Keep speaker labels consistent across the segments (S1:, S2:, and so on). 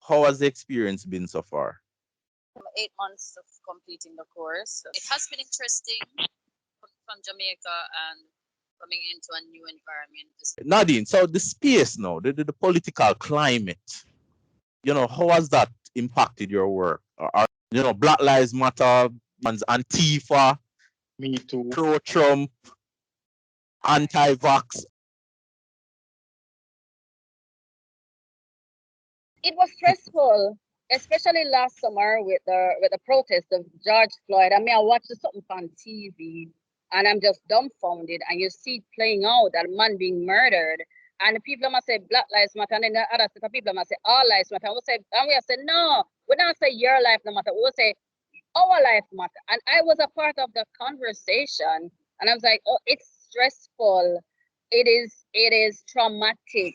S1: How has the experience been so far?
S2: 8 months of completing the course. It has been interesting from Jamaica and coming into a new environment.
S1: Nadine, so the space now, the political climate, how has that impacted your work? Black Lives Matter, Antifa,
S3: Me too.
S1: pro-Trump, anti-vax.
S4: It was stressful, especially last summer with the protest of George Floyd. I mean, I watched something on TV and I'm just dumbfounded. And you see it playing out, that man being murdered. And the people must say Black Lives Matter, and then the other set of people must say all lives matter. And we say no, we don't say your life no matter. We will say our life matter. And I was a part of the conversation, and I was like, oh, it's stressful. It is traumatic.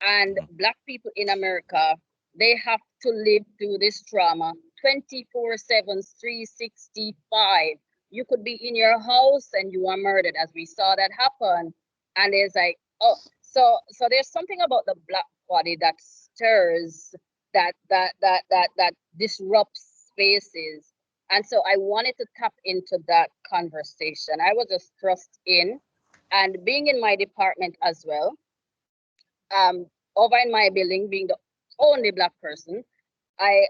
S4: And Black people in America, they have to live through this trauma 24/7, 365. You could be in your house and you are murdered, as we saw that happen. And it's like, oh, so there's something about the Black body that stirs, that disrupts spaces. And so I wanted to tap into that conversation. I was just thrust in, and being in my department as well, over in my building, being the only Black person, I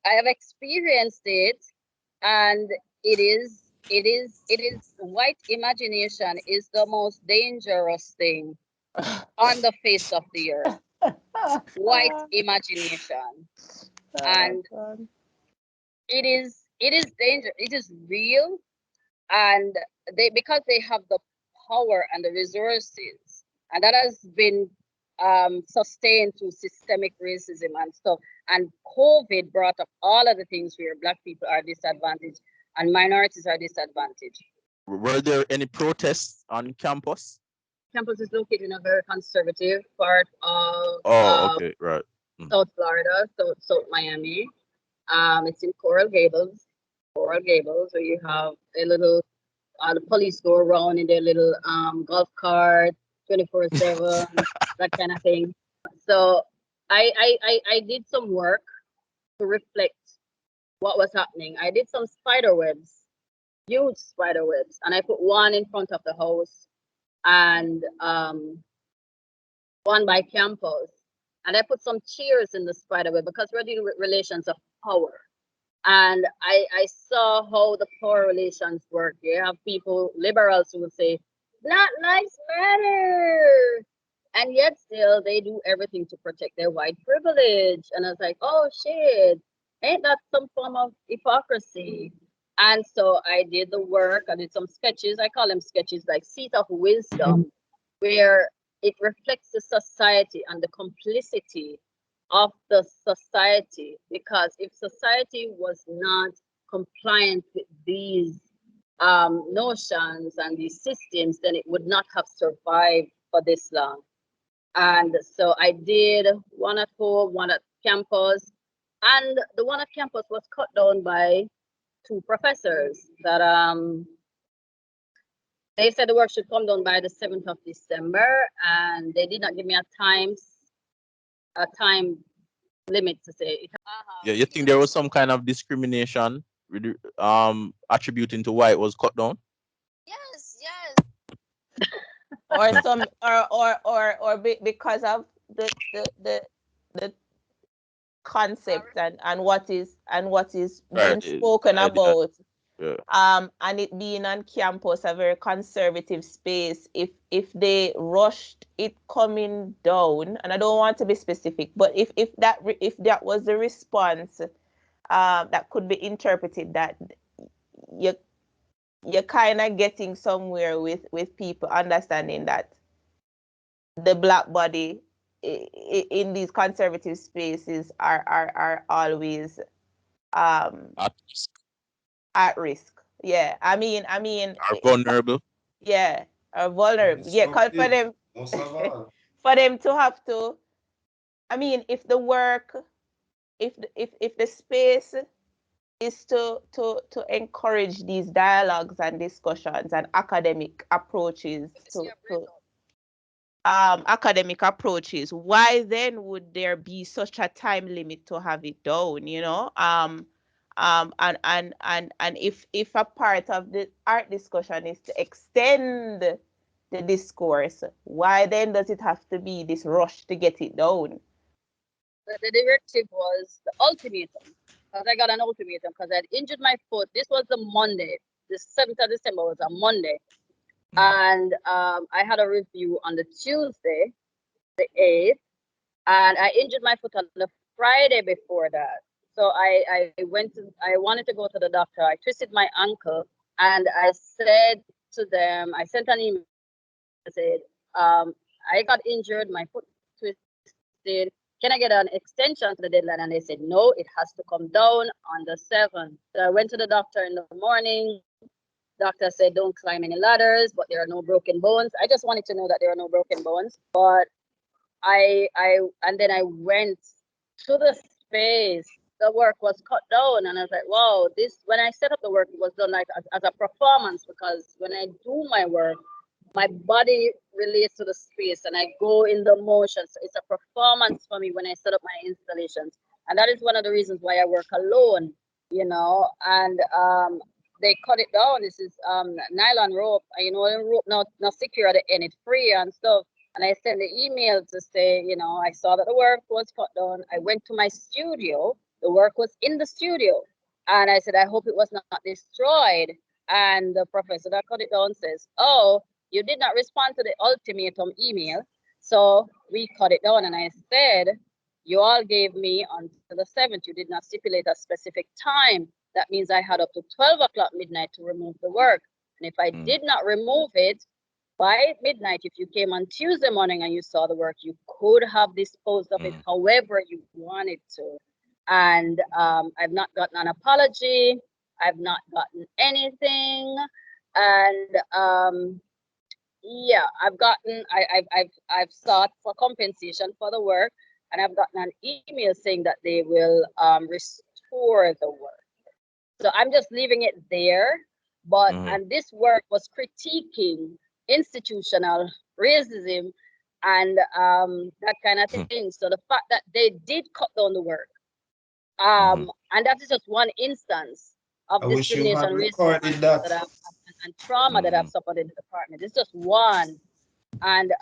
S4: have experienced it, and it is white imagination is the most dangerous thing on the face of the earth. White imagination, and it is dangerous. It is real, and because they have the power and the resources, and that has been sustained through systemic racism and stuff. And COVID brought up all of the things where Black people are disadvantaged and minorities are disadvantaged.
S1: Were there any protests on campus?
S4: Campus is located in a very conservative part of
S1: Oh, okay, right.
S4: South Florida, South Miami. It's in Coral Gables, where you have a little, the police go around in their little golf cart 24/7, that kind of thing. So I did some work to reflect what was happening. I did some spider webs, huge spider webs, and I put one in front of the house and one by campus. And I put some chairs in the spider web because we're dealing with relations of power. And I saw how the power relations work. You have people, liberals, who will say, Black Lives Matter. And yet still they do everything to protect their white privilege. And I was like, oh shit, ain't that some form of hypocrisy? And so I did the work. I did some sketches. I call them sketches, like Seat of Wisdom, where it reflects the society and the complicity of the society. Because if society was not compliant with these notions and these systems, then it would not have survived for this long. And so I did one at home, one at campus, and the one at campus was cut down by two professors that they said the work should come down by the 7th of December, and they did not give me a time limit to say it.
S1: Yeah, you think there was some kind of discrimination attributing to why it was cut down?
S2: Yes, yes.
S5: Or some because of the concept and what is being
S1: Right.
S5: spoken
S1: I did not.
S5: about.
S1: Yeah.
S5: And it being on campus, a very conservative space, if they rushed it coming down, and I don't want to be specific, but if that was the response, that could be interpreted that you're kind of getting somewhere with people understanding that the Black body in these conservative spaces are always
S1: At risk.
S5: at risk. Yeah, I mean,
S1: Are vulnerable.
S5: yeah, are vulnerable. Yeah, cause for them,
S6: Most of all.
S5: for them to have to. I mean, if the work, if the space is to encourage these dialogues and discussions and academic approaches to academic approaches, why then would there be such a time limit to have it down, you know? And if a part of the art discussion is to extend the discourse, why then does it have to be this rush to get it down?
S4: The directive was the ultimatum, because I got an ultimatum because I'd injured my foot. This was the Monday. The 7th of December was a Monday. And I had a review on the Tuesday, the 8th, and I injured my foot on the Friday before that. So I wanted to go to the doctor. I twisted my ankle, and I said to them, I sent an email. I said, I got injured, my foot twisted. Can I get an extension to the deadline? And they said, no, it has to come down on the 7th. So I went to the doctor in the morning. Doctor said, don't climb any ladders, but there are no broken bones. I just wanted to know that there are no broken bones. But and then I went to the space. The work was cut down, and I was like, wow, when I set up the work, it was done like as a performance, because when I do my work, my body relates to the space and I go in the motion. So it's a performance for me when I set up my installations. And that is one of the reasons why I work alone, you know, and they cut it down. This is nylon rope, you know, rope not secure at the end, it's free and stuff. And I sent the email to say, you know, I saw that the work was cut down. I went to my studio. The work was in the studio. And I said, I hope it was not destroyed. And the professor that cut it down says, oh, you did not respond to the ultimatum email. So we cut it down. And I said, you all gave me until the 7th. You did not stipulate a specific time. That means I had up to 12 o'clock midnight to remove the work. And if I did not remove it, by midnight, if you came on Tuesday morning and you saw the work, you could have disposed of it however you wanted to. And I've not gotten an apology. I've not gotten anything. And yeah, I've sought for compensation for the work, and I've gotten an email saying that they will restore the work. So I'm just leaving it there. But and this work was critiquing institutional racism and that kind of thing. So the fact that they did cut down the work, and that is just one instance of discrimination, racism, and trauma that I've suffered in the department. It's just one, and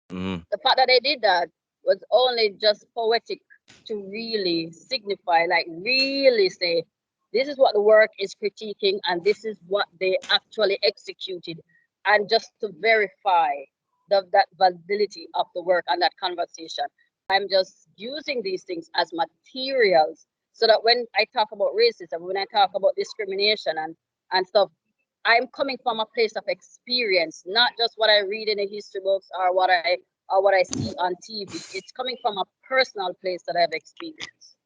S4: the fact that they did that was only just poetic to really signify, like really say, this is what the work is critiquing, and this is what they actually executed. And just to verify that validity of the work and that conversation. I'm just using these things as materials so that when I talk about racism, when I talk about discrimination and stuff, I'm coming from a place of experience, not just what I read in the history books or what I see on TV. It's coming from a personal place that I've experienced.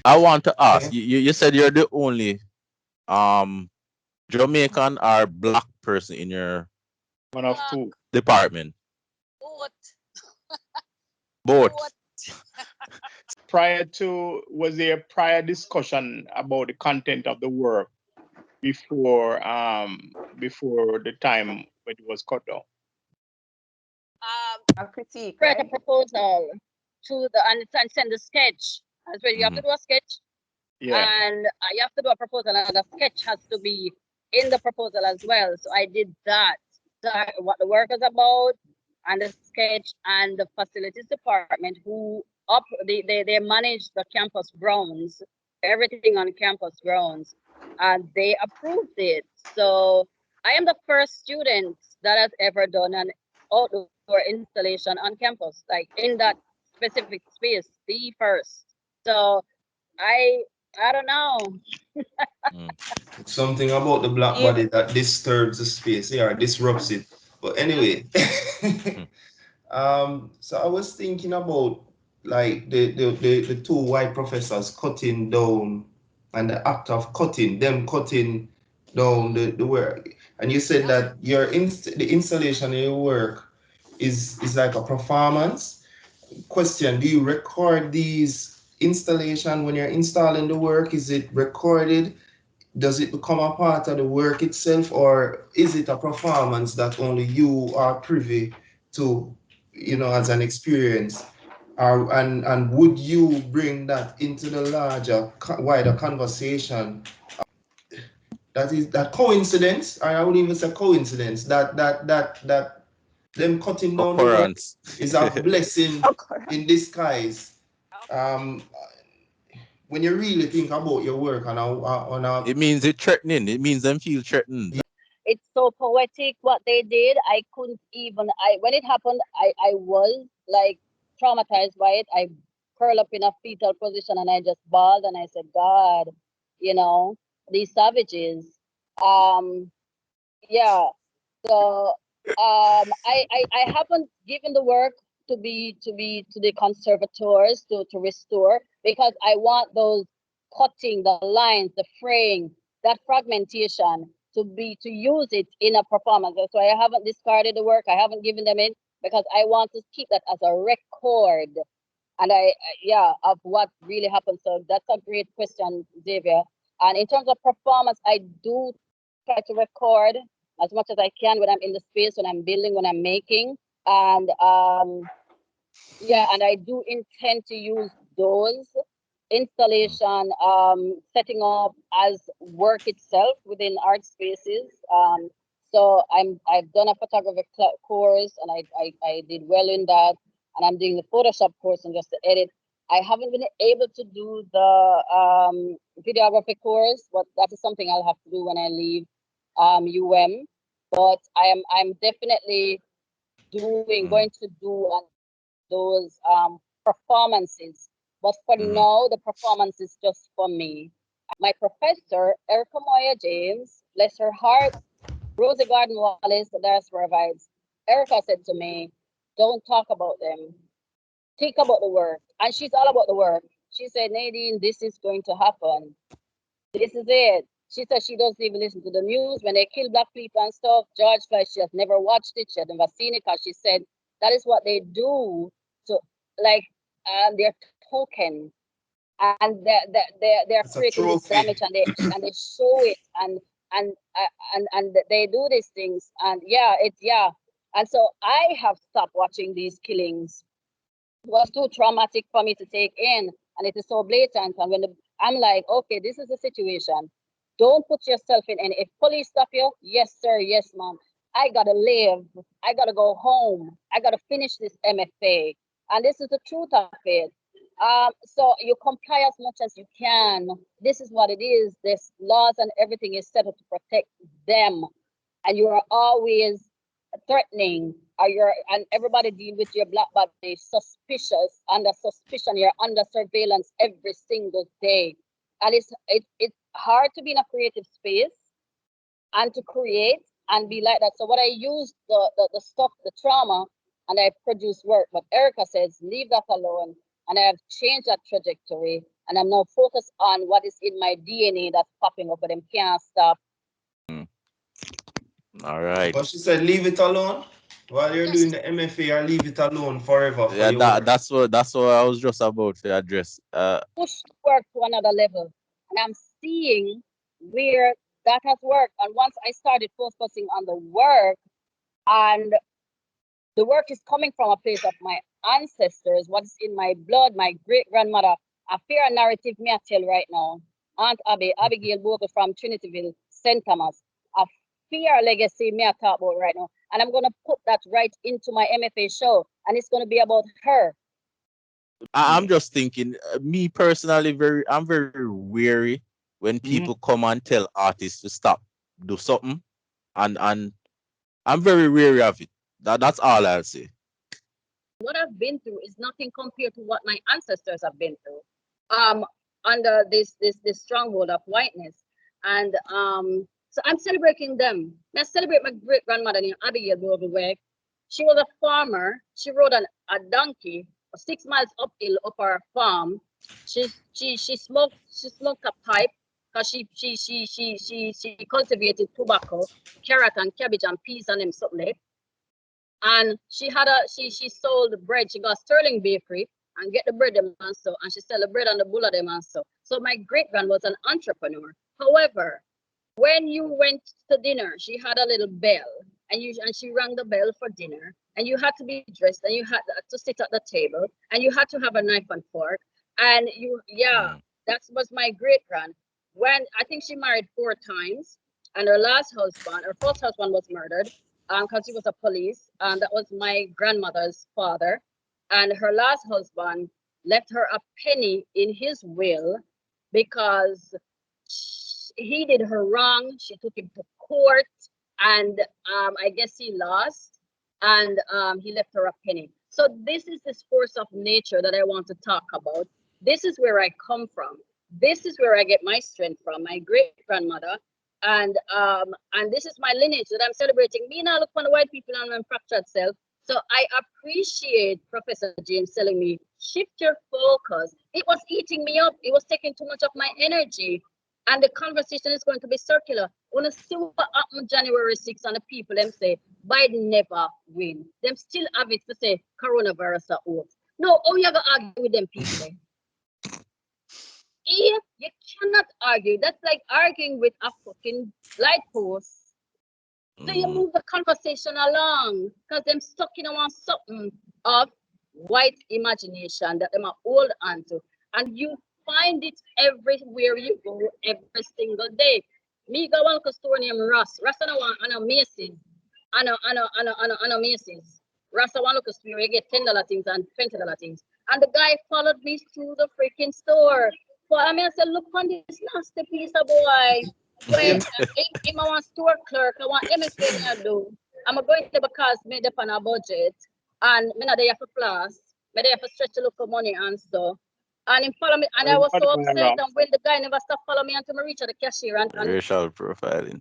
S1: I want to ask you said you're the only Jamaican or black person in your
S3: one of two
S1: department? Both.
S3: Was there a prior discussion about the content of the work before the time when it was cut down?
S5: A critique,
S4: Write
S5: right?
S4: a proposal to and send the sketch. That's where you have to do a sketch.
S3: Yeah.
S4: And you have to do a proposal, and the sketch has to be in the proposal as well. So I did that. So what the work is about, and the sketch, and the facilities department they manage the campus grounds, everything on campus grounds, and they approved it. So I am the first student that has ever done an outdoor installation on campus, like in that specific space, the first. So I don't know.
S6: Something about the black body that disturbs the space, disrupts it. But anyway, so I was thinking about like the two white professors cutting down and the act of cutting down the work. And you said that the installation of your work is like a performance. Question, do you record these installation when you're installing the work? Is it recorded? Does it become a part of the work itself, or is it a performance that only you are privy to, as an experience? And would you bring that into the larger, wider conversation? That coincidence, I wouldn't even say coincidence, that them cutting down the work
S1: Occurrence.
S6: is a blessing
S5: Okay.
S6: in disguise. Um, when you really think about your work on a
S1: It means it threatening. It means them feel threatened.
S4: It's so poetic what they did. I couldn't even. I when it happened, I was like traumatized by it. I curled up in a fetal position and I just bawled and I said, God, you know, these savages. Um, yeah. So I haven't given the work to the conservators to restore because I want those cutting, the lines, the fraying, that fragmentation to use it in a performance. So I haven't discarded the work. I haven't given them in because I want to keep that as a record. And yeah, of what really happened. So that's a great question, Xavier. And in terms of performance, I do try to record as much as I can when I'm in the space, when I'm building, when I'm making. And yeah, and I do intend to use those installation setting up as work itself within art spaces. So I've done a photography course and I did well in that, and I'm doing the Photoshop course and just to edit. I haven't been able to do the videography course, but that is something I'll have to do when I leave UM. But I'm definitely going to do those performances. But for now, the performance is just for me. My professor, Erica Moya James, bless her heart, Rosie Garden Wallace, the diaspora vibes. Erica said to me, don't talk about them. Think about the work. And she's all about the work. She said, Nadine, this is going to happen. This is it. She said she doesn't even listen to the news when they kill black people and stuff. George Floyd, she has never watched it. She has never seen it because she said that is what they do to like their token, and they're
S6: it's a
S4: creating this
S6: trophy.
S4: damage, and they show it, and they do these things, and yeah. And so I have stopped watching these killings. It was too traumatic for me to take in, and it is so blatant. And I'm like, okay, this is the situation. Don't put yourself in any. If police stop you, yes, sir, yes, ma'am. I gotta live. I gotta go home. I gotta finish this M.F.A. And this is the truth of it. So you comply as much as you can. This is what it is. This laws and everything is set up to protect them, and you are always threatening, or you're and everybody deal with your black body suspicious, under suspicion, you're under surveillance every single day. And it's hard to be in a creative space and to create and be like that. So what I use the stuff, the trauma, and I produce work. But Erica says leave that alone, and I have changed that trajectory, and I'm now focused on what is in my DNA that's popping up, but them can't stop.
S1: All right.
S6: But she said, leave it alone while you're doing the M.F.A. or leave it alone forever for
S1: Yeah,
S6: your work.
S1: that's what I was just about to address.
S4: Push work to another level. And I'm seeing where that has worked. And once I started focusing on the work, and the work is coming from a place of my ancestors, what's in my blood, my great grandmother. A fair narrative, me I tell right now. Aunt Abigail Bogle from Trinityville, St. Thomas. A fear legacy, me I talk about right now. And I'm going to put that right into my M.F.A. show. And it's going to be about her.
S1: I'm just thinking, me personally, I'm very wary when people come and tell artists to stop, do something, and I'm very wary of it. That's all I'll say.
S4: What I've been through is nothing compared to what my ancestors have been through. Under this stronghold of whiteness. And so I'm celebrating them. I celebrate my great grandmother named Abigail Bogle. She was a farmer. She rode a donkey 6 miles uphill up her farm. She smoked a pipe because she cultivated tobacco, carrot and cabbage and peas and them something. And she sold bread. She got Sterling Bakery and get the bread them and so, and she sell the bread and the bulla them and so. So my great grand was an entrepreneur. However, when you went to dinner, she had a little bell and she rang the bell for dinner, and you had to be dressed, and you had to sit at the table, and you had to have a knife and fork, and that was my great grand. When I think she married 4 times, and her last husband, her first husband was murdered, because he was a police, and that was my grandmother's father, and her last husband left her a penny in his will because he did her wrong. She took him to court, and I guess he lost, and he left her a penny. So this is this force of nature that I want to talk about. This is where I come from. This is where I get my strength from, my great grandmother, and this is my lineage that I'm celebrating. Me now look for the white people and my fractured self. So I appreciate Professor James telling me, shift your focus. It was eating me up. It was taking too much of my energy. And the conversation is going to be circular. When to see what happened January 6th and the people them say, Biden never win. Them still have it to say coronavirus are out. No, how you gonna argue with them people? If you cannot argue, that's like arguing with a fucking light post. So you move the conversation along because them stuck in on something of white imagination that them are hold onto. And you find it everywhere you go every single day. Me go one store named Ross. Ross and a Macy's. I know Macy's. Ross one local store where you get $10 things and $20 things. And the guy followed me through the freaking store. Follow me and said, look on this nasty piece of boy. When I'm a store clerk, I want M.F.A. to do. I'm going to because made up on a budget and me not there for class. Me there for stretch to look for money and stuff. And he follow me, and I was so upset. And when the guy never stopped follow me until I reach the cashier and
S1: racial profiling.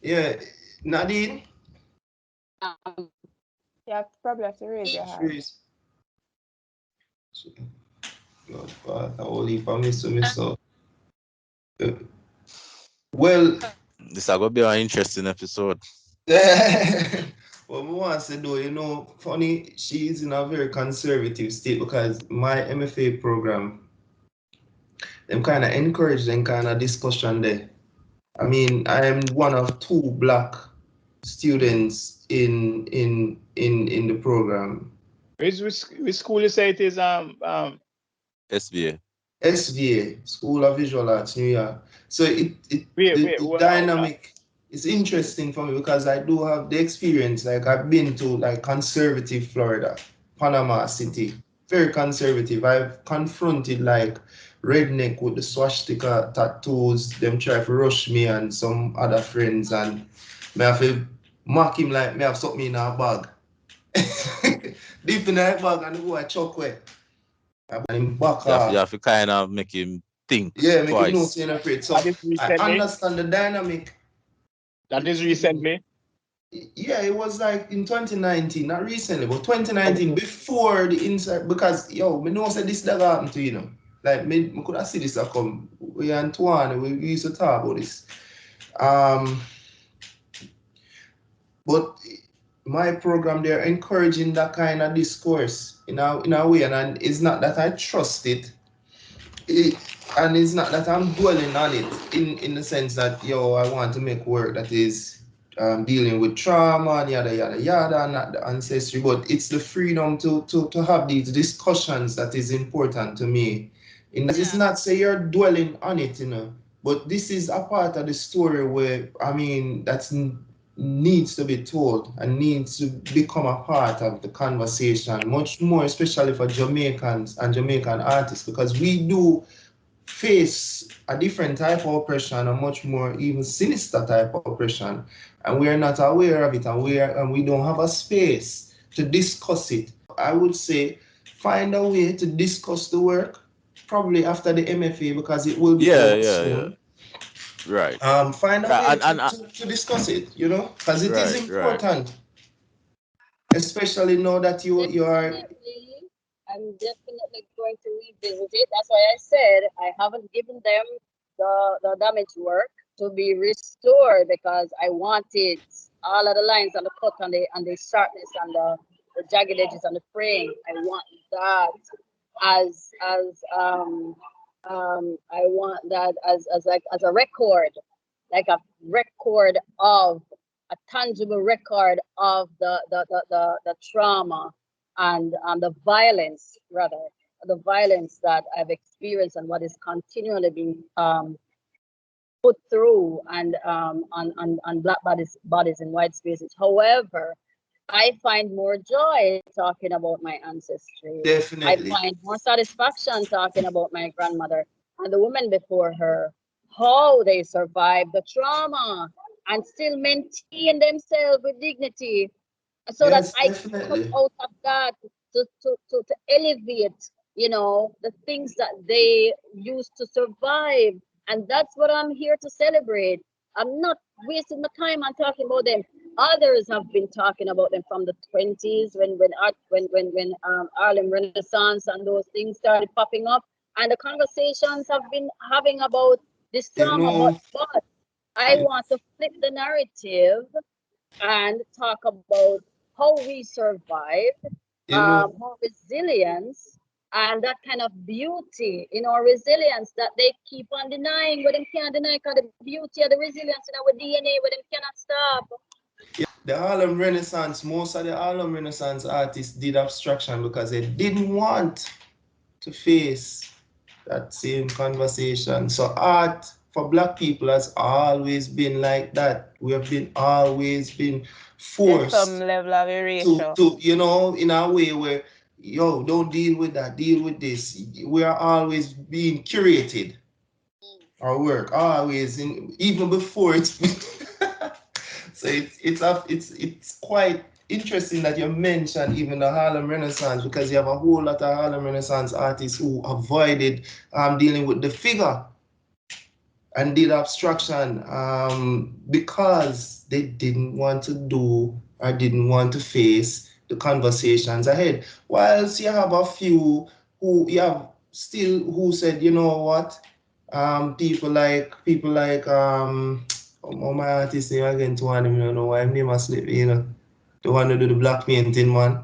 S6: Yeah, Nadine.
S5: You probably have to raise your hand.
S6: God, God, I will leave me so. Well,
S1: this is gonna be an interesting episode.
S6: what I want to say though, you know, funny, she's in a very conservative state because my M.F.A. program, them kind of encourage them kind of discussion there. I mean, I am one of 2 black students in the program.
S3: Which school you say it is?
S1: SBA.
S6: SVA, School of Visual Arts, New York. So the dynamic is interesting for me because I do have the experience. Like I've been to like conservative Florida, Panama City, very conservative. I've confronted like redneck with the swastika tattoos. Them try to rush me and some other friends, and me have to mock him like me have something in a bag, deep in the bag, and go I chuck away. And back
S1: you have to kind of make him think.
S6: Yeah, make
S1: twice.
S6: him know to interpret. So I understand the dynamic.
S3: That is recently?
S6: Yeah, it was like in 2019, not recently, but 2019, before the inside, because me know say this that happen to you know. Like me could have see this come. We and Tuan, we used to talk about this. But my program, they're encouraging that kind of discourse in a way, and it's not that I trust it. And it's not that I'm dwelling on it in the sense that I want to make work that is dealing with trauma and yada yada yada, not the ancestry, but it's the freedom to have these discussions that is important to me. It's not say you're dwelling on it, but this is a part of the story where that's needs to be told and needs to become a part of the conversation, much more especially for Jamaicans and Jamaican artists, because we do face a different type of oppression, a much more even sinister type of oppression, and we are not aware of it, and we don't have a space to discuss it. I would say find a way to discuss the work, probably after the M.F.A, because it will be out soon.
S1: Right.
S6: Find a way to discuss it, because it is important, especially now that you are.
S4: I'm definitely going to revisit it. That's why I said I haven't given them the damage work to be restored because I wanted all of the lines and the cut and the sharpness and the jagged edges and the frame. I want that as I want that as a record, like a record of tangible record of the trauma and the violence, rather, the violence that I've experienced and what is continually being put through and on Black bodies in white spaces. However, I find more joy talking about my ancestry. I
S6: Definitely.
S4: find more satisfaction talking about my grandmother and the women before her, how they survived the trauma and still maintain themselves with dignity so that
S6: Yes,
S4: I can come
S6: definitely.
S4: out of that to elevate, the things that they used to survive. And that's what I'm here to celebrate. I'm not wasting my time on talking about them. Others have been talking about them from the 20s when Harlem Renaissance and those things started popping up. And the conversations have been having about this
S6: You
S4: trauma, but
S6: know,
S4: I want to flip the narrative and talk about how we survive,
S6: you know,
S4: our resilience, and that kind of beauty in our resilience that they keep on denying, but them can't deny because the beauty of the resilience in our DNA, but them cannot stop.
S6: the Harlem Renaissance, most of the Harlem Renaissance artists did abstraction because they didn't want to face that same conversation. So art for Black people has always been like that. We have been always been
S5: There's some
S6: forced
S5: level of erasure.
S6: to in a way where, yo, don't deal with that, deal with this. We are always being curated. Our work always, even before it's so it's quite interesting that you mentioned even the Harlem Renaissance, because you have a whole lot of Harlem Renaissance artists who avoided dealing with the figure and did abstraction because they didn't want to do or didn't want to face the conversations ahead. Whilst you have a few who you have still who said, you know what, people like oh, my artist name again to one, I don't know why his name has slipped, the one who do the black painting one.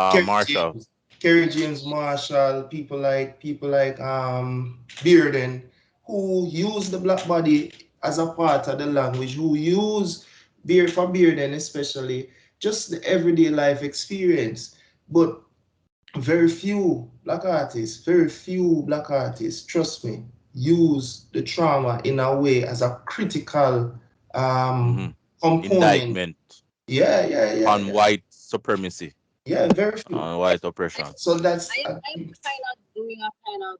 S6: Kerry
S1: Marshall.
S6: James, Kerry James Marshall, people like Bearden, who use the black body as a part of the language, who use for Bearden especially, just the everyday life experience. But very few black artists, trust me, use the trauma in a way as a critical
S1: Hmm.
S6: component.
S1: Indictment
S6: Yeah, yeah, yeah,
S1: on
S6: yeah.
S1: white supremacy,
S6: Yeah, very few.
S1: on white
S4: I,
S1: oppression.
S6: So that's
S4: I'm kind of doing a kind of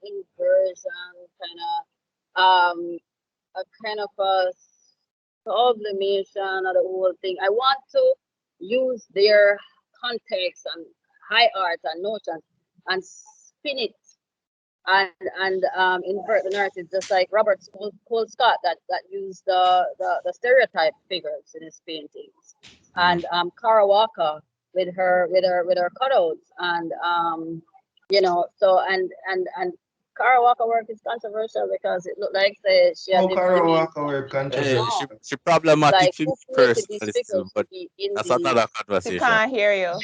S4: inversion, um a kind of a sublimation of the whole thing. I want to use their context and high art and notions and spin it and invert the narrative, just like Robert Cole Scott that used the stereotype figures in his paintings,
S1: Hmm.
S4: and Kara Walker with her cutouts, and so and Kara Walker work is controversial because it looked like she had
S6: how
S4: lived in Jamaica.
S6: Walker were
S4: No,
S6: controversial.
S1: She problematic
S4: like
S1: for me
S4: who created these
S1: personally too,
S4: figures to
S1: but
S4: be in
S1: that's
S4: the
S1: another
S5: She
S1: conversation.
S5: can't hear you.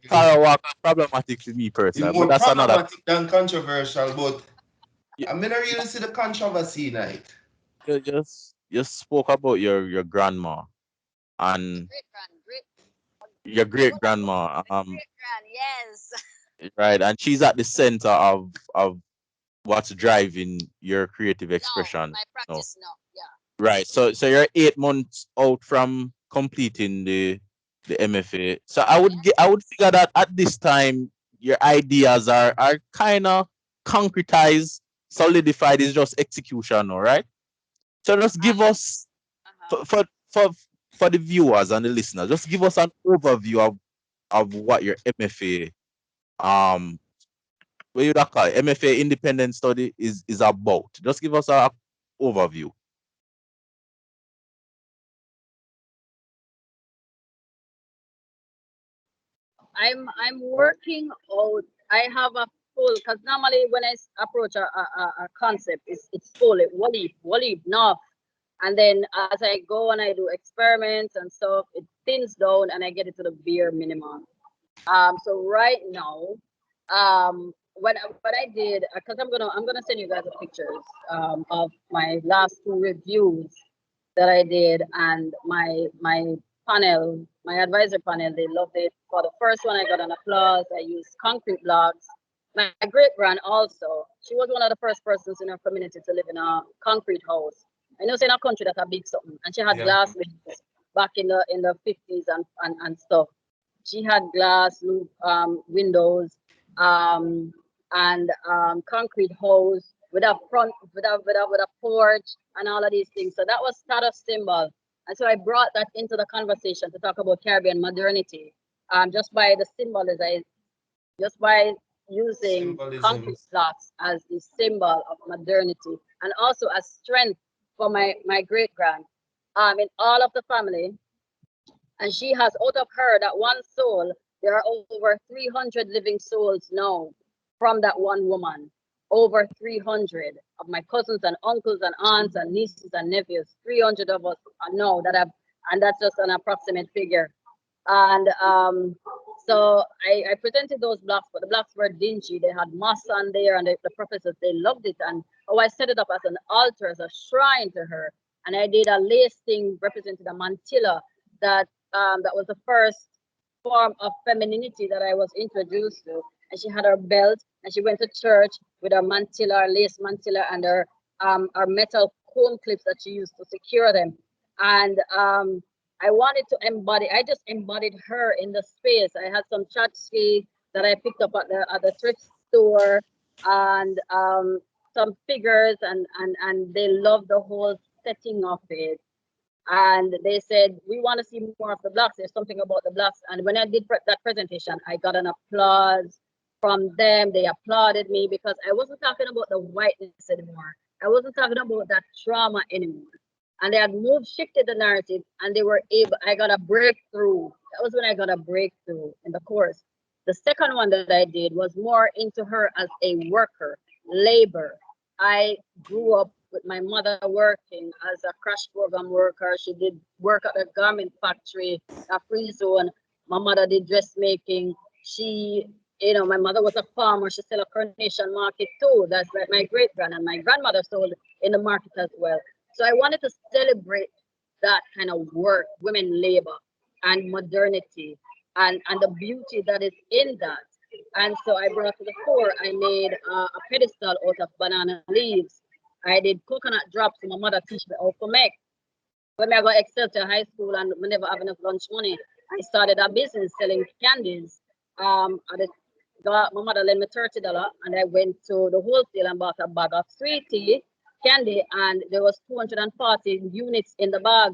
S1: Kara Walker problematic for me
S6: It's
S1: personally, but
S6: more
S1: that's another.
S6: problematic than controversial, but
S1: You,
S6: I mean, I really see the controversy night.
S1: you spoke about your grandma and
S2: Great grand, great.
S1: your
S2: You
S1: great
S2: wanna know
S1: grandma,
S2: the great grand? Yes.
S1: right, and she's at the center of what's driving your creative
S2: Now,
S1: expression.
S2: my
S1: No,
S2: practice now. Yeah.
S1: right. So you're 8 months out from completing the M.F.A. So I
S2: Yes.
S1: would figure that at this time your ideas are kind of concretized, solidified. It's just execution, all right. So just give
S2: Uh,
S1: us
S2: uh-huh.
S1: for for for, for the viewers and the listeners, just give us an overview of what your M.F.A. What you call it? M.F.A. independent study is about. Just give us a overview.
S4: I'm working out. I have a full, because normally when approach a concept, it's full. It wally enough, and then as I go and I do experiments and stuff, it thins down and I get it to the bare minimum. So right now, what I did, because I'm gonna send you guys the pictures of my last two reviews that I did, and my panel, my advisor panel, they loved it. For the first one, I got an applause. I used concrete blocks. My great grand also, she was one of the first persons in her community to live in a concrete house. I know it's in a country that's a big something, and she had
S6: Yeah.
S4: glass windows back in the 50s and stuff. She had glass windows, um, and concrete hose with a front with a porch and all of these things. So that was status symbol. And so I brought that into the conversation to talk about Caribbean modernity. Just by the symbolism, just by using concrete
S6: Symbolisms.
S4: blocks as the symbol of modernity and also as strength for my great grand. In all of the family, and she has out of her that one soul, there are over 300 living souls now from that one woman. Over 300 of my cousins and uncles and aunts and nieces and nephews. 300 of us know that have, and that's just an approximate figure. And so I presented those blocks, but the blocks were dingy. They had moss on there, and the professors, they loved it. And I set it up as an altar, as a shrine to her. And I did a lace thing representing a mantilla that was the first form of femininity that I was introduced to. And she had her belt, and she went to church with her mantilla, her lace mantilla, and her metal comb clips that she used to secure them. And I wanted to embody. I just embodied her in the space. I had some tchotchke that I picked up at the thrift store, and some figures, and they loved the whole setting of it. And they said, we want to see more of the blocks. There's something about the blocks. And when I did that presentation, I got an applause from them. They applauded me because I wasn't talking about the whiteness anymore. I wasn't talking about that trauma anymore. And they had shifted the narrative, and they were able, I got a breakthrough. That was when I got a breakthrough in the course. The second one that I did was more into her as a worker, labor. I grew up with my mother working as a crash program worker. She did work at a garment factory, a free zone. My mother did dressmaking. My mother was a farmer. She sold a Coronation Market too. That's like my great grand, and my grandmother sold in the market as well. So I wanted to celebrate that kind of work, women labor and modernity, and the beauty that is in that. And so I brought to the fore, I made a pedestal out of banana leaves. I did coconut drops, my mother teach me how to make. When I got Excelsior High School and we never have enough lunch money, I started a business selling candies. My mother lent me $30, and I went to the wholesale and bought a bag of sweetie candy, and there was 240 units in the bag.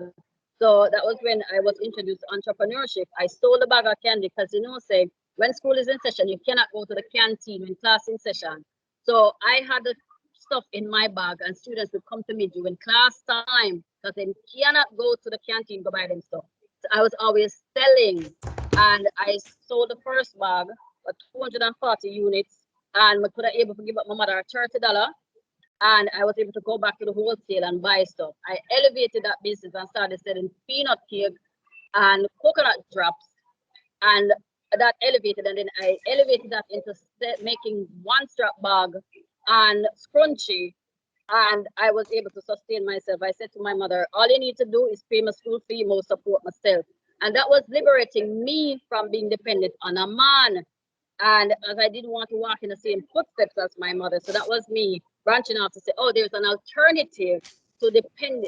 S4: So that was when I was introduced to entrepreneurship. I sold a bag of candy because say when school is in session, you cannot go to the canteen when class in session. So I had the stuff in my bag, and students would come to me during class time because they cannot go to the canteen to buy them stuff. So I was always selling, and I sold the first bag for 240 units, and I could have able to give up my mother $30, and I was able to go back to the wholesale and buy stuff. I elevated that business and started selling peanut cake and coconut drops, and that elevated, and then I elevated that into making one strap bag and scrunchie, and I was able to sustain myself. I said to my mother, all you need to do is pay my school fee, more support myself. And that was liberating me from being dependent on a man. And as I didn't want to walk in the same footsteps as my mother, so that was me branching out to say, oh, there's an alternative to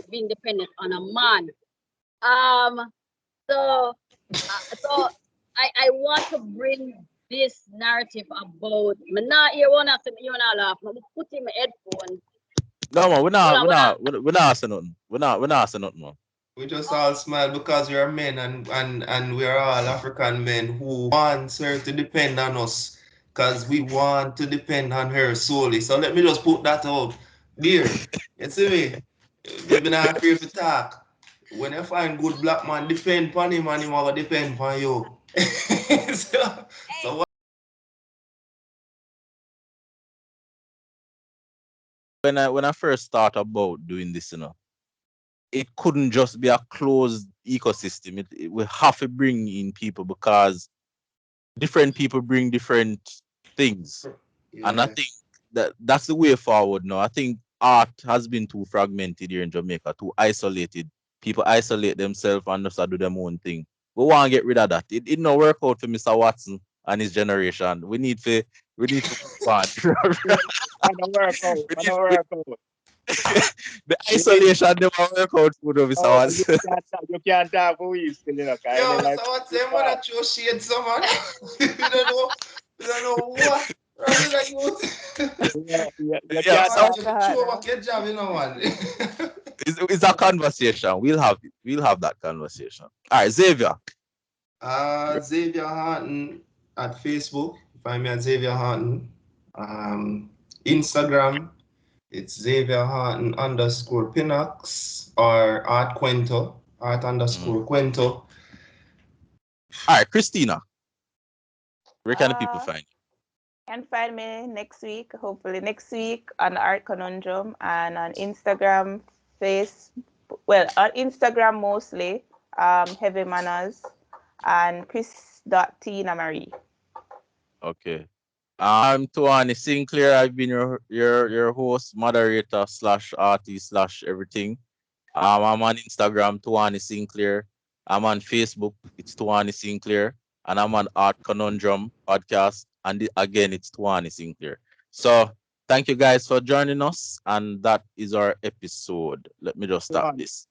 S4: being dependent on a man. So I want to bring this narrative about me not hear one of them, you not laugh. I put in my headphone.
S1: No man,
S4: Hold on.
S1: we're not saying nothing. We're not saying nothing, man.
S6: We just all smile because we are men, and we are all African men who wants her to depend on us because we want to depend on her solely. So let me just put that out there. You see me? Maybe not afraid to talk. When you find good black man, depend on him and him will depend on you. so, so
S1: When I first thought about doing this, it couldn't just be a closed ecosystem. It will have to bring in people because different people bring different things. And I think
S6: yes.
S1: that's the way forward now. I think art has been too fragmented here in Jamaica, too isolated people isolate themselves and just do their own thing. We want to get rid of that. It no work out for Mr. Watson and his generation. We need to move on.
S3: Wanna work out,
S1: we need
S3: wanna
S1: we,
S3: work out.
S1: the
S3: We need,
S1: isolation never work out for them, Mr.
S3: oh,
S1: Watson.
S3: you can't talk for we still, you know, kind
S6: Yo,
S3: of like,
S6: Mr. Watson, I'm gonna throw shade someone. We don't know. We don't know what. Rather than you.
S3: you
S1: Yeah,
S3: can't
S1: Mr.
S6: Man,
S3: talk.
S6: you
S5: God.
S6: throw back your job, you know, man.
S1: It's a conversation. We'll have that conversation. All right, Xavier.
S6: Xavier Harton at Facebook. Find me at Xavier Harton. Instagram, it's Xavier Harton underscore Pinox or Art Quento. Art
S1: Mhm.
S6: underscore Quento.
S1: All right, Christina. Where can the people
S5: Uh,
S1: find
S5: can find me next week, hopefully next week on Art Conundrum and on Instagram, on Instagram mostly, Heavy Manners and Chris.Tina Marie.
S1: you? Okay. I'm Tuani Sinclair. I've been your host, moderator slash artist slash everything. I'm on Instagram, Tuani Sinclair. I'm on Facebook, it's Tuani Sinclair. And I'm on Art Conundrum podcast. And again, it's Tuani Sinclair. So thank you guys for joining us. And that is our episode. Let me just
S3: Go
S1: stop
S3: on.
S1: this.